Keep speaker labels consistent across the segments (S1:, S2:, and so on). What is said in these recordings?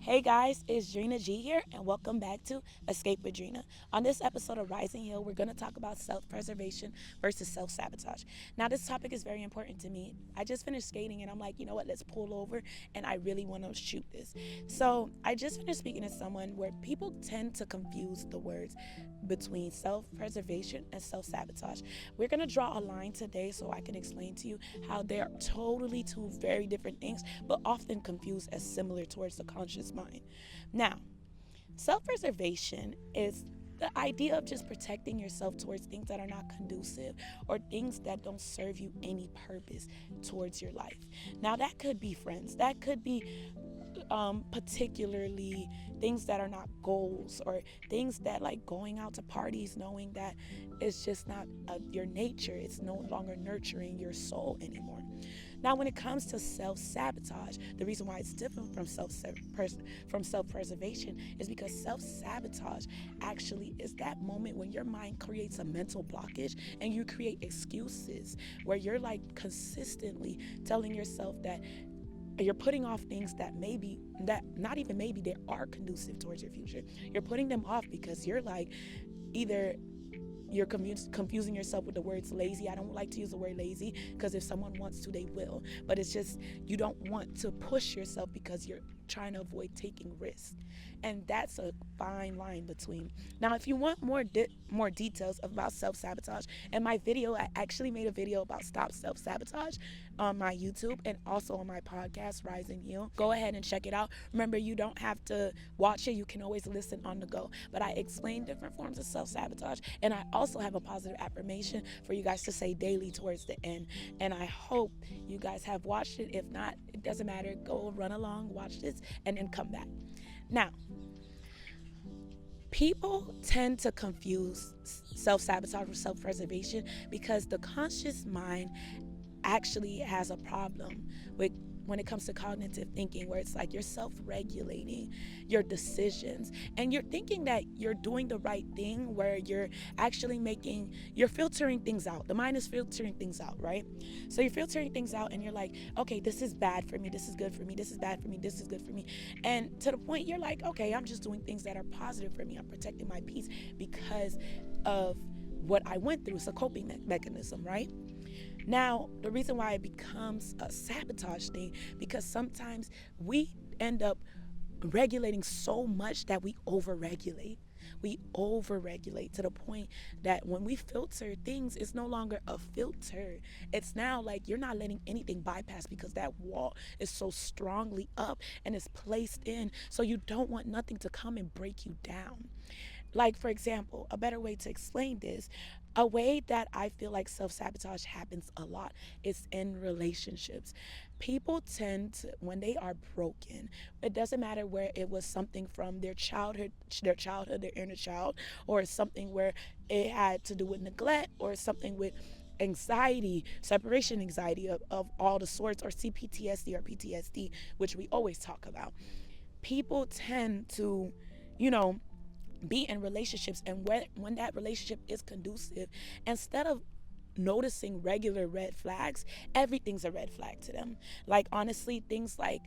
S1: Hey guys, it's Drina G here, and welcome back to Escape with Drina. On this episode of Rising Hill, we're going to talk about self preservation versus self sabotage. Now, this topic is very important to me. I just finished skating, and I'm like, you know what, let's pull over, and I really want to shoot this. So, I just finished speaking to someone where people tend to confuse the words between self preservation and self sabotage. We're going to draw a line today so I can explain to you how they are totally two very different things, but often confused as similar towards the conscious mind. Now, self preservation is the idea of just protecting yourself towards things that are not conducive or things that don't serve you any purpose towards your life. Now, that could be friends, that could be particularly things that are not goals, or things that like going out to parties knowing that it's just not your nature, it's no longer nurturing your soul anymore. Now, when it comes to self-sabotage, the reason why it's different from self-preservation is because self-sabotage actually is that moment when your mind creates a mental blockage and you create excuses where you're like consistently telling yourself that you're putting off things that maybe, that not even maybe, they are conducive towards your future. You're putting them off because you're like, either you're confusing yourself with the words lazy. I don't like to use the word lazy because if someone wants to, they will. But it's just you don't want to push yourself because you're trying to avoid taking risks. And that's a fine line between. Now, if you want more details about self-sabotage, in my video, I actually made a video about stop self-sabotage on my YouTube and also on my podcast, Rise and Heal. Go ahead and check it out. Remember, you don't have to watch it. You can always listen on the go. But I explain different forms of self-sabotage, and I also have a positive affirmation for you guys to say daily towards the end. And I hope you guys have watched it. If not, it doesn't matter. Go run along, watch this, and then come back. Now, people tend to confuse self sabotage with self preservation because the conscious mind actually has a problem with when it comes to cognitive thinking, where it's like you're self-regulating your decisions and you're thinking that you're doing the right thing, where you're actually you're filtering things out. The mind is filtering things out, right? So you're filtering things out and you're like, okay, this is bad for me, this is good for me, this is bad for me, this is good for me. And to the point you're like, okay, I'm just doing things that are positive for me, I'm protecting my peace because of what I went through. It's a coping mechanism, right? Now, the reason why it becomes a sabotage thing, because sometimes we end up regulating so much that we overregulate. We overregulate to the point that when we filter things, it's no longer a filter. It's now like you're not letting anything bypass because that wall is so strongly up and it's placed in. So you don't want nothing to come and break you down. Like, for example, a better way to explain this, a way that I feel like self sabotage happens a lot is in relationships. People tend to, when they are broken, it doesn't matter where it was something from their inner child, or something where it had to do with neglect, or something with anxiety, separation anxiety of all the sorts, or CPTSD or PTSD, which we always talk about. People tend to, you know, be in relationships, and when that relationship is conducive, instead of noticing regular red flags, everything's a red flag to them. Like, honestly, things like,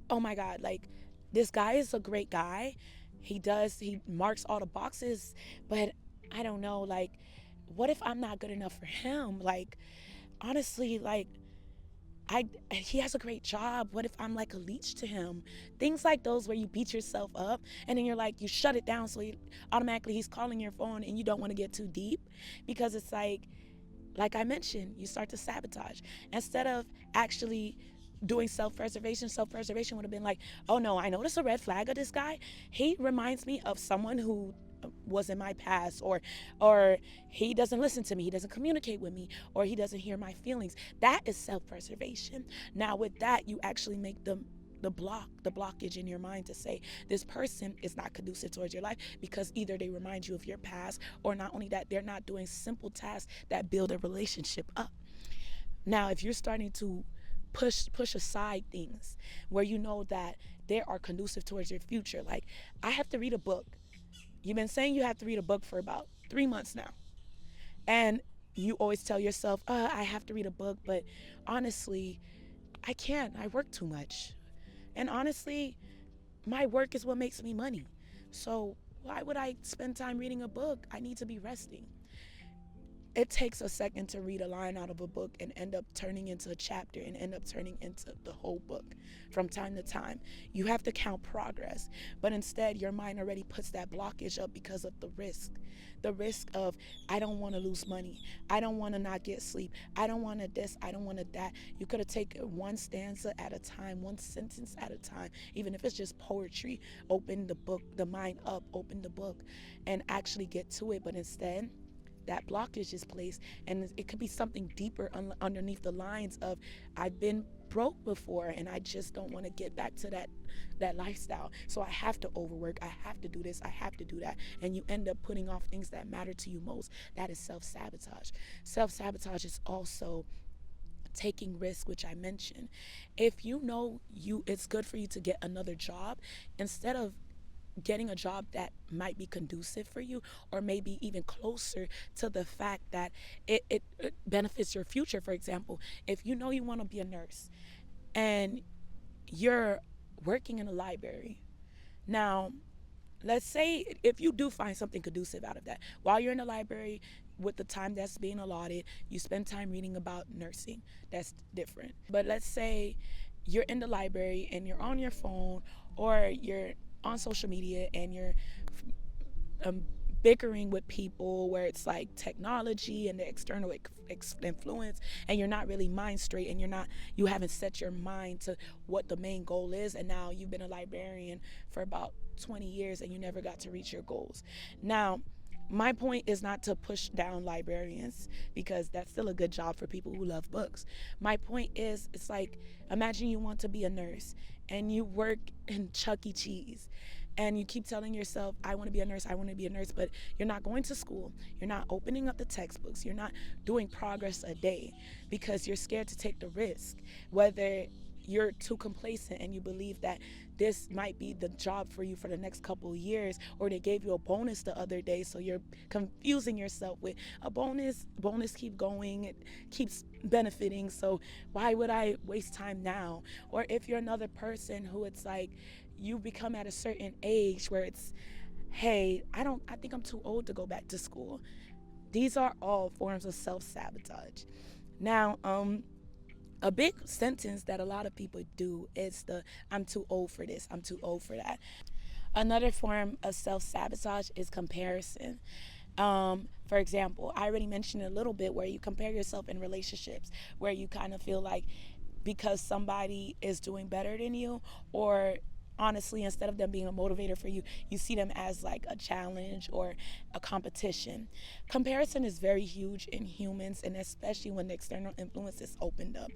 S1: oh my god, like, this guy is a great guy, he marks all the boxes, but I don't know, like, what if I'm not good enough for him? Like, honestly, like, he has a great job. What if I'm like a leech to him? Things like those where you beat yourself up and then you're like, you shut it down, so automatically he's calling your phone and you don't want to get too deep, because it's like I mentioned, you start to sabotage instead of actually doing self-preservation would have been like, oh no, I noticed a red flag of this guy. He reminds me of someone who was in my past, or he doesn't listen to me, he doesn't communicate with me, or he doesn't hear my feelings. That is self-preservation. Now, with that, you actually make the blockage in your mind to say this person is not conducive towards your life, because either they remind you of your past, or not only that, they're not doing simple tasks that build a relationship up. Now, if you're starting to push aside things where you know that they are conducive towards your future, like, I have to read a book. You've been saying you have to read a book for about 3 months now, and you always tell yourself, I have to read a book, but honestly, I can't. I work too much. And honestly, my work is what makes me money. So why would I spend time reading a book? I need to be resting. It takes a second to read a line out of a book and end up turning into a chapter and end up turning into the whole book from time to time. You have to count progress, but instead your mind already puts that blockage up because of the risk. The risk of, I don't want to lose money. I don't want to not get sleep. I don't want to this. I don't want to that. You could have taken one stanza at a time, one sentence at a time, even if it's just poetry. Open the book, the mind up, open the book and actually get to it. But instead, that blockage is placed, and it could be something deeper underneath the lines of, I've been broke before and I just don't want to get back to that lifestyle, so I have to overwork, I have to do this, I have to do that, and you end up putting off things that matter to you most. That is self-sabotage. Self-sabotage is also taking risk, which I mentioned. If you know it's good for you to get another job, instead of getting a job that might be conducive for you or maybe even closer to the fact that it benefits your future. For example, if you know you want to be a nurse and you're working in a library. Now, let's say if you do find something conducive out of that, while you're in the library, with the time that's being allotted, you spend time reading about nursing. That's different. But let's say you're in the library and you're on your phone or you're on social media and you're um, bickering with people where it's like technology and the external influence, and you're not really mind straight, and you haven't set your mind to what the main goal is, and now you've been a librarian for about 20 years and you never got to reach your goals. Now, my point is not to push down librarians, because that's still a good job for people who love books. My point is, it's like, imagine you want to be a nurse and you work in Chuck E. Cheese and you keep telling yourself, I want to be a nurse, I want to be a nurse, but you're not going to school, you're not opening up the textbooks, you're not doing progress a day because you're scared to take the risk. Whether you're too complacent and you believe that this might be the job for you for the next couple of years, or they gave you a bonus the other day, so you're confusing yourself with a bonus keep going, it keeps benefiting, so why would I waste time now? Or if you're another person who it's like, you become at a certain age where it's, hey, I think I'm too old to go back to school. These are all forms of self-sabotage. Now, a big sentence that a lot of people do is the, I'm too old for this, I'm too old for that. Another form of self-sabotage is comparison. For example, I already mentioned a little bit where you compare yourself in relationships, where you kind of feel like because somebody is doing better than you, or honestly, instead of them being a motivator for you, you see them as like a challenge or a competition. Comparison is very huge in humans, and especially when the external influence is opened up.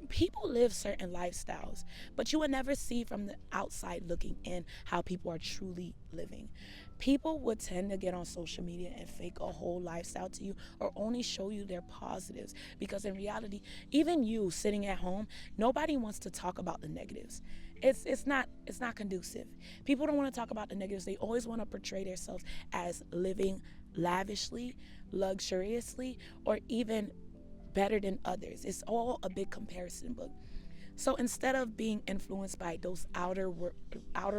S1: People live certain lifestyles, but you will never see from the outside looking in how people are truly living. People would tend to get on social media and fake a whole lifestyle to you, or only show you their positives, because in reality, even you sitting at home, nobody wants to talk about the negatives. It's not conducive. People don't want to talk about the negatives. They always want to portray themselves as living lavishly, luxuriously, or even better than others. It's all a big comparison book. So instead of being influenced by those outer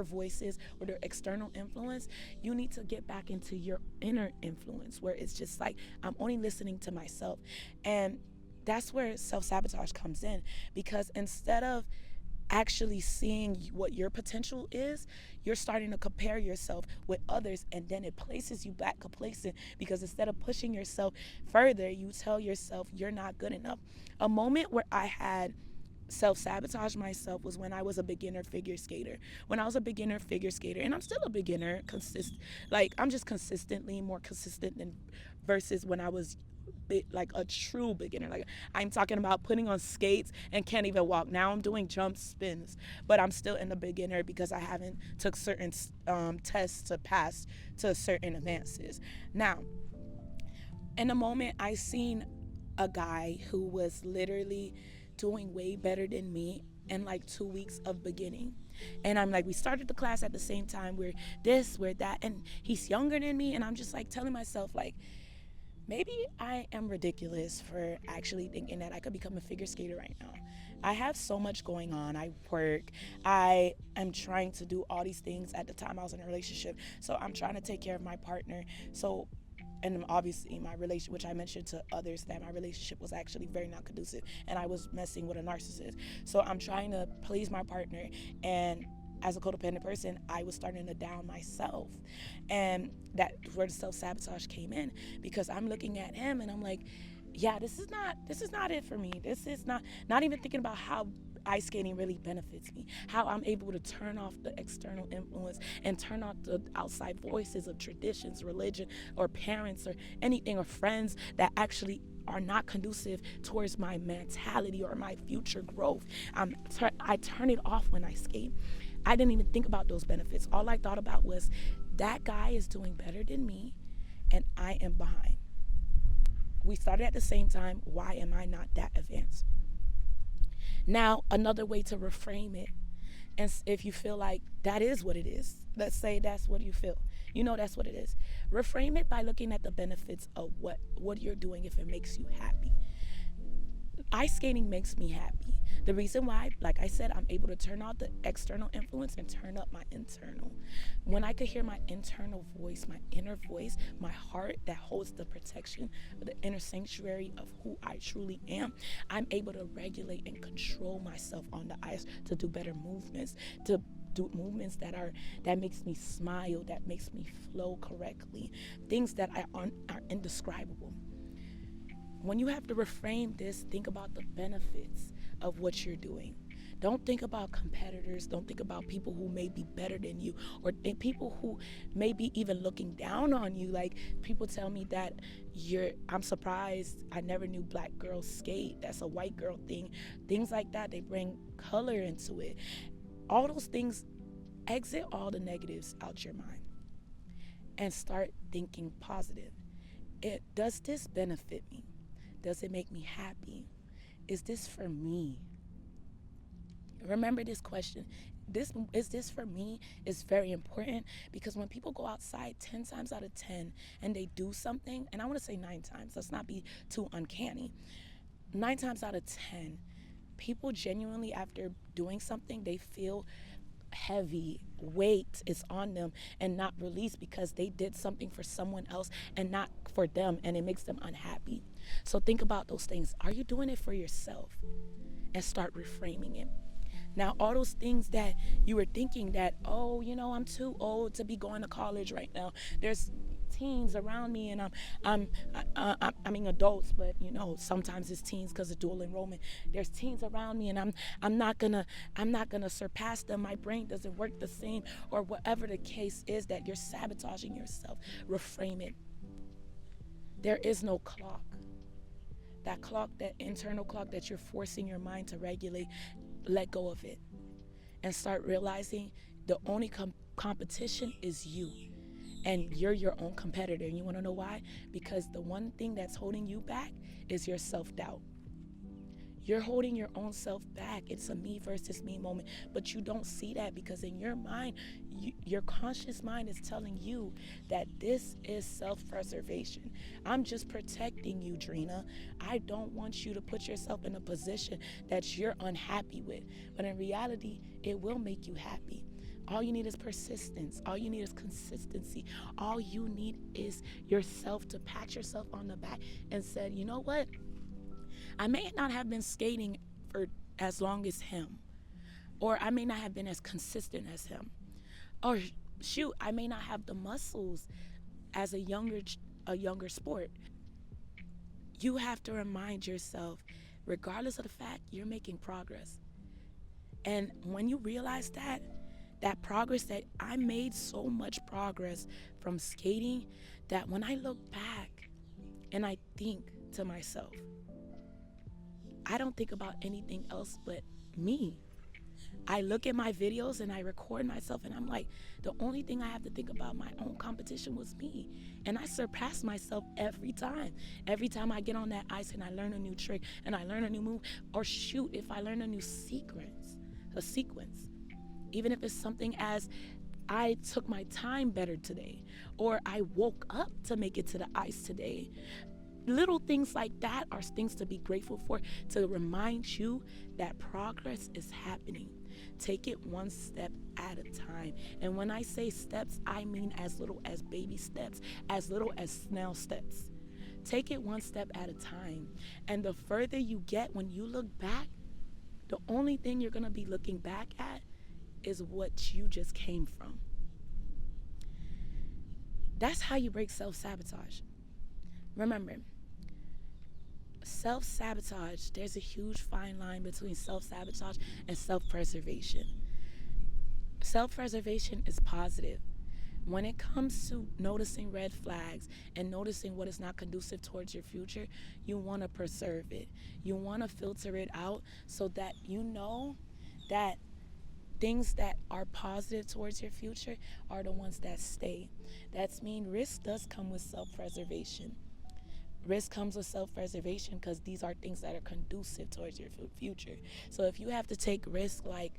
S1: voices or their external influence, you need to get back into your inner influence, where it's just like, I'm only listening to myself. And that's where self-sabotage comes in, because instead of actually seeing what your potential is, you're starting to compare yourself with others, and then it places you back complacent, because instead of pushing yourself further, you tell yourself you're not good enough. A moment where I had self-sabotage myself was when I was a beginner figure skater. When I was a beginner figure skater, and I'm still a beginner, I'm just consistently more consistent than versus when I was like a true beginner. Like, I'm talking about putting on skates and can't even walk. Now I'm doing jump spins, but I'm still in the beginner because I haven't took certain tests to pass to certain advances. Now, in a moment, I seen a guy who was literally doing way better than me in like 2 weeks of beginning. And I'm like, we started the class at the same time. We're this, we're that. And he's younger than me. And I'm just like telling myself, like, maybe I am ridiculous for actually thinking that I could become a figure skater right now. I have so much going on. I work. I am trying to do all these things. At the time I was in a relationship, so I'm trying to take care of my partner. So, and obviously my relation, which I mentioned to others, that my relationship was actually very not conducive, and I was messing with a narcissist. So I'm trying to please my partner, and as a codependent person, I was starting to down myself, and that's where the self-sabotage came in, because I'm looking at him and I'm like, yeah, this is not it for me. This is not even thinking about how ice skating really benefits me, how I'm able to turn off the external influence and turn off the outside voices of traditions, religion, or parents, or anything, or friends that actually are not conducive towards my mentality or my future growth. I turn it off when I skate. I didn't even think about those benefits. All I thought about was, that guy is doing better than me and I am behind. We started at the same time. Why am I not that advanced? Now, another way to reframe it, and if you feel like that is what it is, let's say that's what you feel, that's what it is. Reframe it by looking at the benefits of what you're doing if it makes you happy. Ice skating makes me happy. The reason why, like I said, I'm able to turn off the external influence and turn up my internal. When I could hear my internal voice, my inner voice, my heart that holds the protection of the inner sanctuary of who I truly am, I'm able to regulate and control myself on the ice to do better movements, to do movements that makes me smile, that makes me flow correctly, things that are indescribable. When you have to reframe this, think about the benefits of what you're doing. Don't think about competitors. Don't think about people who may be better than you, or people who may be even looking down on you. Like, people tell me that I'm surprised I never knew black girls skate. That's a white girl thing. Things like that, they bring color into it. All those things, exit all the negatives out your mind and start thinking positive. Does this benefit me? Does it make me happy? Is this for me? Remember this question. Is this for me? Is very important, because when people go outside 10 times out of 10 and they do something, and I want to say 9 times, let's not be too uncanny. 9 times out of 10, people genuinely, after doing something, they feel heavy weight is on them and not released, because they did something for someone else and not for them, and it makes them unhappy. So think about those things. Are you doing it for yourself? And start reframing it. Now, all those things that you were thinking that, oh, I'm too old to be going to college right now. There's teens around me, and I mean adults, but sometimes it's teens because of dual enrollment. There's teens around me, and I'm not gonna surpass them. My brain doesn't work the same, or whatever the case is that you're sabotaging yourself. Reframe it. There is no clock. That clock, that internal clock that you're forcing your mind to regulate, let go of it and start realizing the only competition is you. And you're your own competitor. And you want to know why? Because the one thing that's holding you back is your self-doubt. You're holding your own self back. It's a me versus me moment. But you don't see that, because in your mind, your conscious mind is telling you that this is self-preservation. I'm just protecting you, Drina. I don't want you to put yourself in a position that you're unhappy with. But in reality, it will make you happy. All you need is persistence. All you need is consistency. All you need is yourself to pat yourself on the back and say, you know what? I may not have been skating for as long as him, or I may not have been as consistent as him, or shoot, I may not have the muscles as a younger sport. You have to remind yourself, regardless of the fact, you're making progress. And when you realize that progress, that I made so much progress from skating, that when I look back and I think to myself, I don't think about anything else but me. I look at my videos and I record myself, and I'm like, the only thing I have to think about my own competition was me. And I surpass myself every time. Every time I get on that ice and I learn a new trick and I learn a new move, or shoot, if I learn a new sequence, even if it's something as I took my time better today, or I woke up to make it to the ice today. Little things like that are things to be grateful for, to remind you that progress is happening. Take it one step at a time. And when I say steps, I mean as little as baby steps, as little as snail steps. Take it one step at a time. And the further you get, when you look back, the only thing you're going to be looking back at is what you just came from. That's how you break self sabotage. Remember, self sabotage, there's a huge fine line between self sabotage and self preservation. Self preservation is positive. When it comes to noticing red flags and noticing what is not conducive towards your future, you want to preserve it. You want to filter it out so that you know that things that are positive towards your future are the ones that stay. That's mean risk does come with self-preservation. Risk comes with self-preservation because these are things that are conducive towards your future. So if you have to take risk, like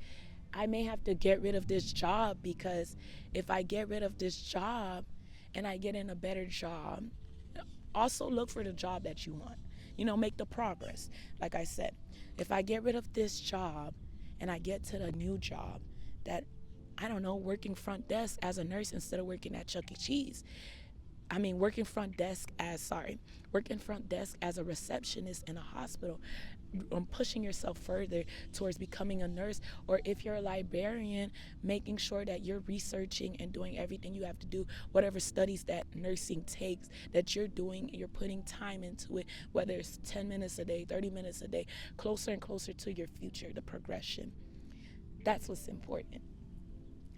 S1: I may have to get rid of this job, because if I get rid of this job and I get in a better job, also look for the job that you want. Make the progress. Like I said, if I get rid of this job and I get to the new job that, I don't know, working front desk as a nurse instead of working at Chuck E. Cheese. Working front desk as a receptionist in a hospital, pushing yourself further towards becoming a nurse. Or if you're a librarian, making sure that you're researching and doing everything you have to do, whatever studies that nursing takes, that you're doing, you're putting time into it, whether it's 10 minutes a day, 30 minutes a day, closer and closer to your future, the progression. That's what's important.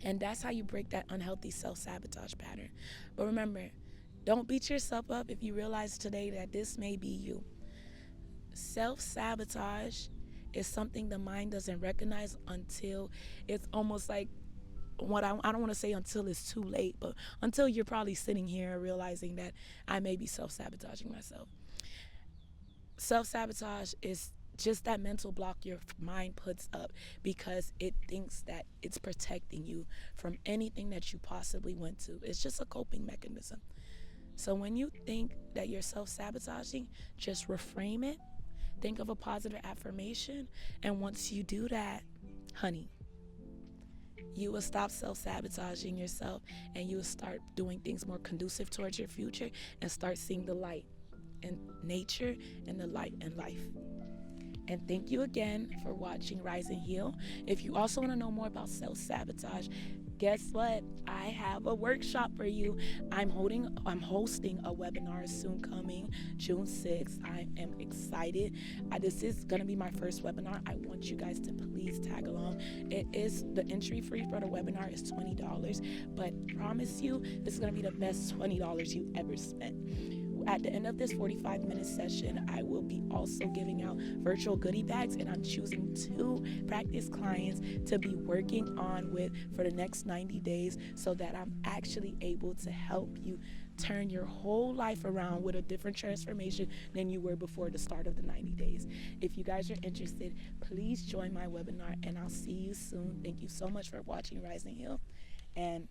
S1: And that's how you break that unhealthy self-sabotage pattern. But remember, don't beat yourself up if you realize today that this may be you. Self-sabotage is something the mind doesn't recognize until it's almost like, I don't want to say until it's too late, but until you're probably sitting here realizing that I may be self-sabotaging myself. Self-sabotage is just that mental block your mind puts up because it thinks that it's protecting you from anything that you possibly went to. It's just a coping mechanism. So when you think that you're self-sabotaging, just reframe it. Think of a positive affirmation. And once you do that, honey, you will stop self-sabotaging yourself and you will start doing things more conducive towards your future and start seeing the light in nature and the light in life. And thank you again for watching Rise and Heal. If you also want to know more about self-sabotage, guess what? I have a workshop for you. I'm hosting a webinar soon coming, June 6th. I am excited. This is going to be my first webinar. I want you guys to please tag along. The entry fee for the webinar is $20, but promise you, this is going to be the best $20 you ever spent. At the end of this 45-minute session, I will be also giving out virtual goodie bags, and I'm choosing 2 practice clients to be working on with for the next 90 days so that I'm actually able to help you turn your whole life around with a different transformation than you were before the start of the 90 days. If you guys are interested, please join my webinar, and I'll see you soon. Thank you so much for watching Rise and Heal. And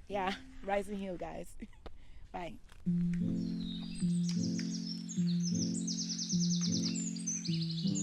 S1: yeah, Rise and Heal, guys. Bye.